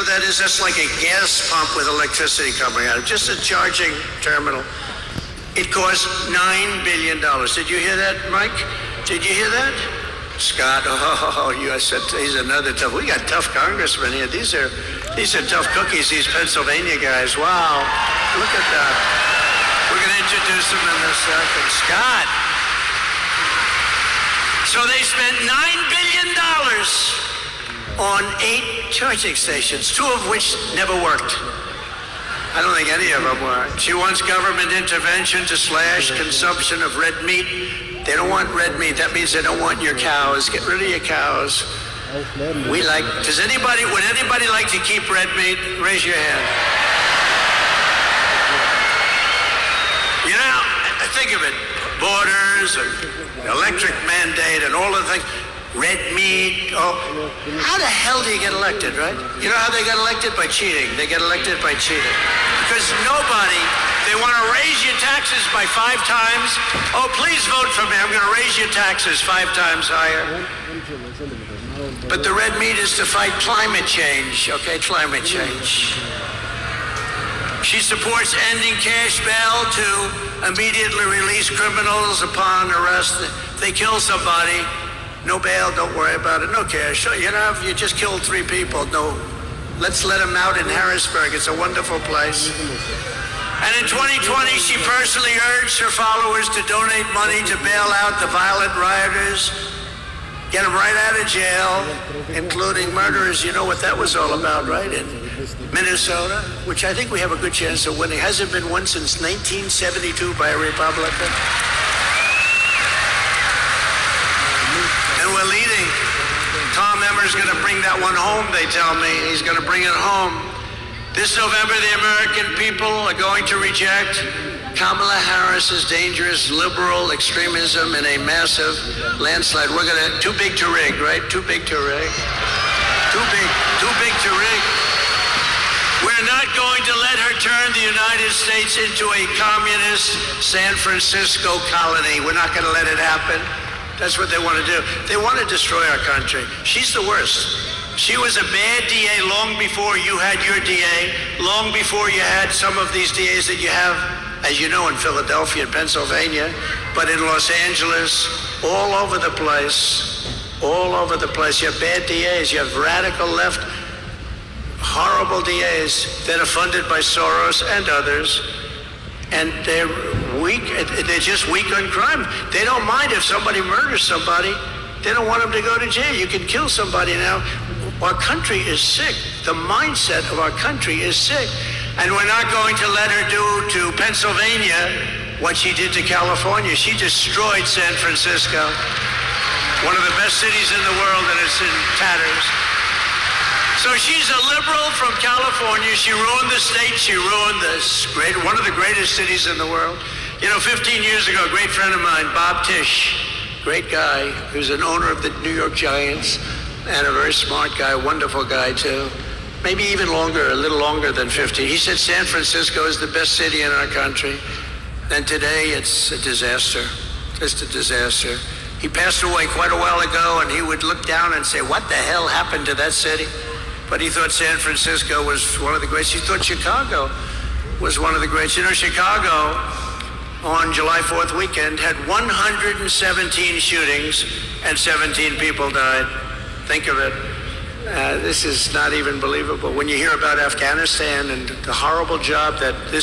what that is? That's like a gas pump with electricity coming out of it. Just a charging terminal. It cost $9 billion. Did you hear that, Mike? Did you hear that? Scott, I said, he's another tough. We got tough congressmen here. These are tough cookies, these Pennsylvania guys. Wow, look at that. We're going to introduce them in a second. Scott. So they spent $9 billion on 8 charging stations, 2 of which never worked. I don't think any of them worked. She wants government intervention to slash consumption of red meat. They don't want red meat. That means they don't want your cows. Get rid of your cows. Would anybody like to keep red meat? Raise your hand. You know, think of it. Borders and electric mandate and all of the things. Red meat. Oh, how the hell do you get elected, right? You know how they got elected? By cheating. They get elected by cheating. Because they want to raise your taxes by 5 times. Oh, please vote for me. I'm going to raise your taxes 5 times higher. But the red meat is to fight climate change, okay? Climate change. She supports ending cash bail to immediately release criminals upon arrest. If they kill somebody, no bail, don't worry about it, no cash. You just killed 3 people, no. Let's let them out in Harrisburg. It's a wonderful place. And in 2020, she personally urged her followers to donate money to bail out the violent rioters, get them right out of jail, including murderers. You know what that was all about, right? In Minnesota, which I think we have a good chance of winning. Hasn't been won since 1972 by a Republican. And we're leading. Tom Emmer's going to bring that one home, they tell me. He's going to bring it home. This November, the American people are going to reject Kamala Harris's dangerous liberal extremism in a massive landslide. We're going to, too big to rig, right? Too big to rig. Too big to rig. We're not going to let her turn the United States into a communist San Francisco colony. We're not going to let it happen. That's what they want to do. They want to destroy our country. She's the worst. She was a bad DA long before you had your DA, long before you had some of these DAs that you have, as you know, in Philadelphia and Pennsylvania, but in Los Angeles, all over the place. You have bad DAs. You have radical left, horrible DAs that are funded by Soros and others, and they're weak. They're just weak on crime. They don't mind if somebody murders somebody. They don't want them to go to jail. You can kill somebody now. Our country is sick. The mindset of our country is sick. And we're not going to let her do to Pennsylvania what she did to California. She destroyed San Francisco, one of the best cities in the world, and it's in tatters. So she's a liberal from California. She ruined the state. She ruined one of the greatest cities in the world. 15 years ago, a great friend of mine, Bob Tisch, great guy, who's an owner of the New York Giants, and a very smart guy, wonderful guy too. Maybe even longer, a little longer than 50. He said San Francisco is the best city in our country. And today it's a disaster, just a disaster. He passed away quite a while ago, and he would look down and say, what the hell happened to that city? But he thought San Francisco was one of the greats. He thought Chicago was one of the greats. Chicago on July 4th weekend had 117 shootings and 17 people died. Think of it. This is not even believable. When you hear about Afghanistan and the horrible job that this